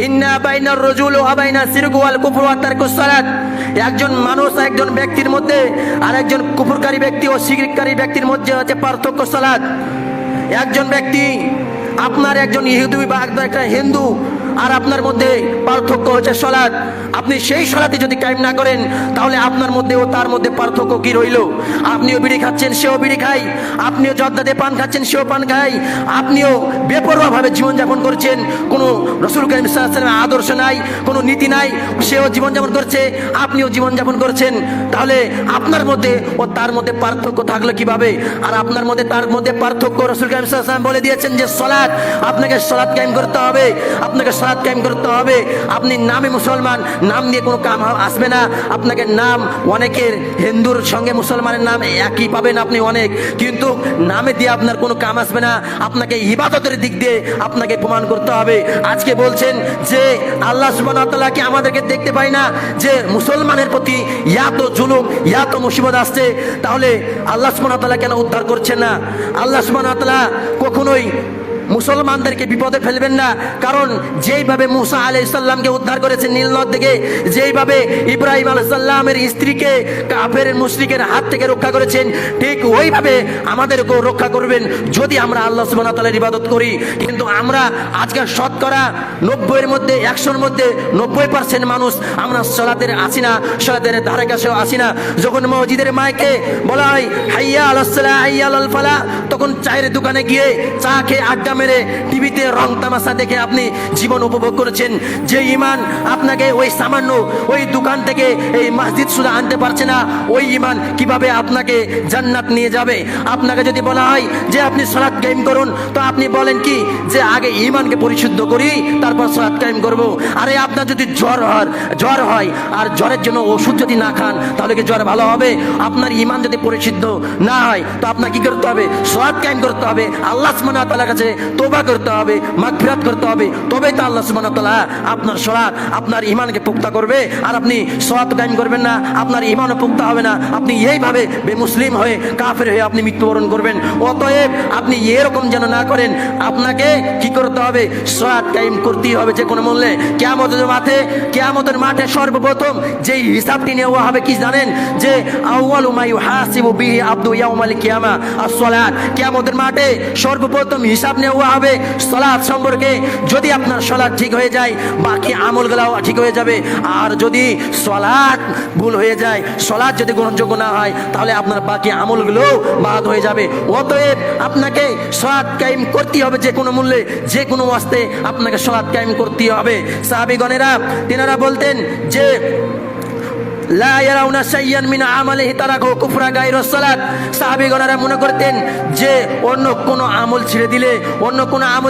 ইন্না বাইনার রাজুল ওয়া বাইনা শিরক ওয়াল কুফর ওয়া তারকুস সালাত। একজন মানুষ একজন ব্যক্তির মধ্যে আর একজন কুফরকারী ব্যক্তি ও শিরককারী ব্যক্তির মধ্যে হচ্ছে পার্থক্য সালাত। একজন ব্যক্তি আপনার একজন ইহুদি বা একটা হিন্দু আর আপনার মধ্যে পার্থক্য হচ্ছে সালাত। আপনি সেই সালাতে যদি কায়েম না করেন তাহলে আপনার মধ্যে ও তার মধ্যে পার্থক্য কি রইল? আপনিও বিড়ি খাচ্ছেন, সেও বিড়ি খায়। আপনিও জর্দাতে পান খাচ্ছেন, সেও পান খায়। আপনিও বেপরোয়াভাবে জীবনযাপন করছেন, কোনো রাসূল কারীম সাল্লাল্লাহু আলাইহি ওয়াসাল্লামের আদর্শ নাই, কোনো নীতি নাই, সেও জীবনযাপন করছে, আপনিও জীবনযাপন করছেন। তাহলে আপনার মধ্যে ও তার মধ্যে পার্থক্য থাকলো কিভাবে? আর আপনার মধ্যে তার মধ্যে পার্থক্য রাসূল কারীম সাল্লাল্লাহু আলাইহি ওয়াসাল্লাম বলে দিয়েছেন যে সালাত, আপনাকে সালাত কায়েম করতে হবে, আপনাকে সালাত কায়েম করতে হবে। আপনি নামে মুসলমান, নাম দিয়ে কোনো কাম আসবে না। আপনাকে নাম অনেকের হিন্দুর সঙ্গে মুসলমানের নাম একই পাবেন আপনি অনেক, কিন্তু নামে দিয়ে আপনার কোনো কাম আসবে না। আপনাকে ইবাদতের দিক দিয়ে আপনাকে প্রমাণ করতে হবে। আজকে বলছেন যে আল্লাহ সুবহানাহু ওয়া তাআলা কি আমাদেরকে দেখতে পাই না যে মুসলমানের প্রতি এত জুলুম এত মুসিবত আসছে, তাহলে আল্লাহ সুবহানাহু ওয়া তাআলা কেন উদ্ধার করছেন না? আল্লাহ সুবহানাহু ওয়া তাআলা কখনোই মুসলমানদেরকে বিপদে ফেলবেন না। কারণ যেইভাবে মুসা আলাইহিস সালামকে উদ্ধার করেছেন নীল নদ থেকে, যেইভাবে ইব্রাহিম আলাইহিস সালামের স্ত্রীকে কাফের মুশরিকের হাত থেকে রক্ষা করেছেন, ঠিক ওইভাবে আমাদেরকেও রক্ষা করবেন যদি আমরা আল্লাহ সুবহানাহু ওয়া তাআলার ইবাদত করি। কিন্তু আমরা আজকে শতকরা 90-এর মধ্যে 100-এর মধ্যে 90% মানুষ আমরা সালাতের আসি না, সালাতের ধারে কাছেও আসি না। যখন মসজিদের মাইকে বলা হয় হাইয়া আলাস সালাহ হাইয়া আলাল ফালাহ, তখন চায়ের দোকানে গিয়ে চা খেয়ে আড্ডা মেরে টিভিতে রং তামাশা দেখে আপনি জীবন উপভোগ করেছেন। যে ঈমান আপনাকে ওই সামান্য ওই দোকান থেকে এই মসজিদ সুদা আনতে পারছে না, ওই ঈমান কিভাবে আপনাকে জান্নাত নিয়ে যাবে? আপনাকে যদি বলা হয় যে আপনি সালাত কায়েম করুন, তো আপনি বলেন কি যে আগে ঈমানকে পরিশুদ্ধ করি তারপর সালাত কায়েম করব। আরে আপনার যদি জ্বর হয় আর জ্বরের জন্য ওষুধ যদি না খান তাহলে কি জ্বর ভালো হবে? আপনার ঈমান যদি পরিশুদ্ধ না হয় তো আপনার কি করতে হবে? সালাত কায়েম করতে হবে, আল্লাহ সুবহানাহু ওয়া তাআলার কাছে তওবা করতে হবে, মাগফিরাত করতে হবে। তবেই তো আল্লাহ সুবহানাহু ওয়া তাআলা আপনার সালাত আপনার ঈমানকে পুক্তা করবে। আর আপনি সালাত কায়েম করবেন না, আপনার ঈমানও পুক্তা হবে না। আপনি এইভাবে বেমুসলিম হয়ে কাফের হয়ে আপনি মৃত্যুবরণ করবেন। অতএব আপনি এরকম যেন না করেন। আপনাকে কি করতে হবে? সালাত কায়েম করতেই হবে যে কোনো মূল্যে। কিয়ামতের মাঠে সর্বপ্রথম যে হিসাবটি নেওয়া হবে কি জানেন? যে আউয়ালু মা ইউহাসিবু বিহি আবদু ইয়াউমাল কিয়ামা আস-সালাত। কিয়ামতের মাঠে সর্বপ্রথম হিসাব নেওয়া হবে সালাত সম্পর্কে। যদি আপনার সালাত ঠিক হয়ে যায় বাকি আমলগুলোও ঠিক হয়ে যাবে। আর যদি সালাত ভুল হয়ে যায়, সালাত যদি গ্রহণযোগ্য না হয়, তাহলে আপনার বাকি আমলগুলোও বাদ হয়ে যাবে। অতএব আপনাকে সালাত কায়েম করতেই হবে যে কোনো মূল্যে, যে কোনো ওয়াস্তে আপনাকে সালাত কায়েম করতেই হবে। সাহাবীগণেরা তিনারা বলতেন যে লা ইয়ারাউনা শাইয়ান মিন আমালিহি তারাকু কুফরা গায়রুস সালাত। সাহাবীগণরা মনে করতেন যে অন্য কোনো আমল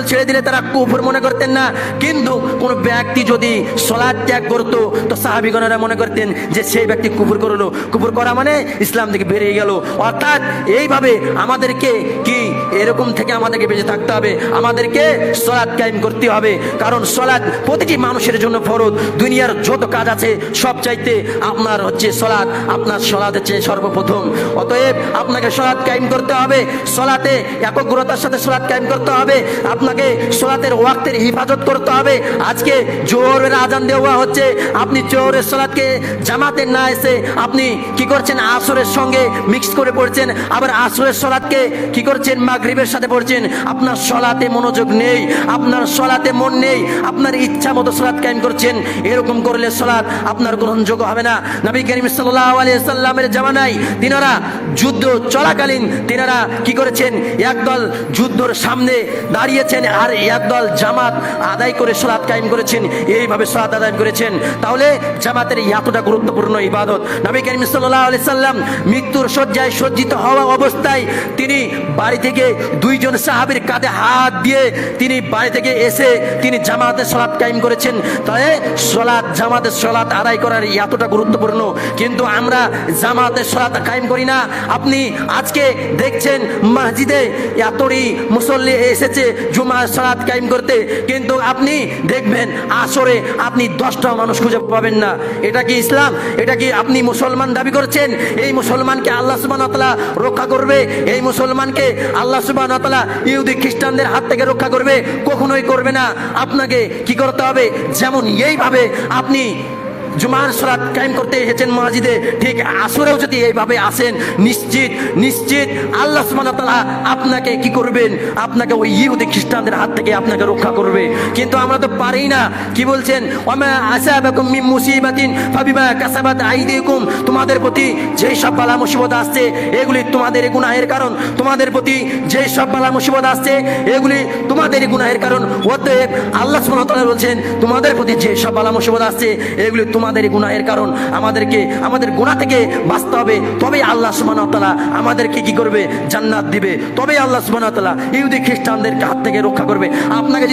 ছেড়ে দিলে তারা কুফর মনে করতেন না। কিন্তু কোন ব্যক্তি যদি সালাত ত্যাগ করত তো সাহাবীগণরা মনে করতেন যে সেই ব্যক্তি কুফর করলো। কুফর করা মানে ইসলাম থেকে বেরিয়ে গেল। অর্থাৎ এইভাবে আমাদেরকে কি এরকম থেকে আমাদেরকে বেঁচে থাকতে হবে, আমাদেরকে সালাত কায়েম করতে হবে। কারণ সালাত প্রতিটি মানুষের জন্য ফরজ। দুনিয়ার যত কাজ আছে সব চাইতে আপনার হচ্ছে সালাত, আপনার সালাত হচ্ছে সর্বপ্রথম। অতএব আপনাকে সালাত কায়েম করতে হবে, সালাতে একগ্রতার সাথে সালাত কায়েম করতে হবে। আপনাকে সালাতের ওয়াক্তের হিফাজত করতে হবে। আজকে জোহরের আজান দেওয়া হচ্ছে, আপনি জোহরের সালাতকে জামাতে না এসে আপনি কি করছেন? আসরের সঙ্গে মিক্স করে পড়ছেন। আবার আসরের সালাতকে কি করছেন? মাগরিবের সাথে পড়ছেন। আপনার সালাতে মনোযোগ নেই, আপনার সালাতে মন নেই, আপনার ইচ্ছা মতো সালাত কায়েম করছেন। এরকম করলে সালাত আপনার গ্রহণযোগ্য হবে না। নবী করিম সাল্লাল্লাহু আলাইহি সাল্লামের জামানায় তিনারা যুদ্ধ চলাকালীন তিনারা কি করেছেন? একদল যুদ্ধর সামনে দাঁড়িয়েছেন আর একদল জামাত আদায় করে সালাত কায়েম করেছেন। এইভাবে সালাত আদায় করেছেন। তাহলে জামাতের এতটা গুরুত্বপূর্ণ ইবাদত। নবী করিম সাল্লাল্লাহু আলাইহি সাল্লাম মৃত্যুর শয্যায় সজ্জিত হওয়া অবস্থায় তিনি বাড়ি থেকে দুইজন সাহাবীর কাঁধে হাত দিয়ে তিনি বাড়ি থেকে এসে তিনি জামাতের সালাত কায়েম করেছেন। তাই সালাত জামাতের সালাত আদায় করার এতটা গুরুত্বপূর্ণ গুরুত্বপূর্ণ, কিন্তু আমরা জামাতের সালাত কায়েম করি না। আপনি আজকে দেখছেন মসজিদে এতই মুসল্লি এসেছে জুমার সালাত কায়েম করতে, কিন্তু আপনি দেখবেন আসরে আপনি 10টা মানুষ খুঁজে পাবেন না। এটা কি ইসলাম? এটা কি আপনি মুসলমান দাবি করছেন? এই মুসলমানকে আল্লাহ সুবহানাহু ওয়া তাআলা রক্ষা করবে? এই মুসলমানকে আল্লাহ সুবহানাহু ওয়া তাআলা ইহুদি খ্রিস্টানদের হাত থেকে রক্ষা করবে? কখনোই করবে না। আপনাকে কি করতে হবে? যেমন এইভাবে আপনি জুমার সালাত কায়েম করতে এসেছেন মসজিদে, ঠিক আসরেও যদি এইভাবে আসেন, নিশ্চিত নিশ্চিত আল্লাহ সুবহানাহু ওয়া তাআলা আপনাকে কি করবেন? আপনাকে ওই ইহুদি খ্রিস্টানদের হাত থেকে আপনাকে রক্ষা করবে। কিন্তু আমরা তো পারি না। কি বলছেন? ওয়ামা আসাবাকুম মিন মুসিবাতিন ফাবিমা কাসাবাত আইদিকুম, তোমাদের প্রতি যেই সব বালা মুসিবত আসছে এগুলি তোমাদের গুনাহের কারণ। তোমাদের প্রতি যেই সব বালা মুসিবত আসছে এগুলি তোমাদের গুনাহের কারণ। অতএব আল্লাহ সুবহানাহু ওয়া তাআলা বলছেন তোমাদের প্রতি যে সব বালা মুসিবত আসছে এগুলি তোমাদের গুনাহের কারণ। আমাদেরকে আমাদের গুনাহ থেকে বাঁচতে হবে, তবেই আল্লাহ সুবহানাহু ওয়া তাআলা আমাদেরকে কি করবে? জান্নাত দিবে। তবেই আল্লাহ সুবহানাহু ওয়া তাআলা ইহুদি খ্রিস্টানদের হাত থেকে রক্ষা করবে। আপনাকে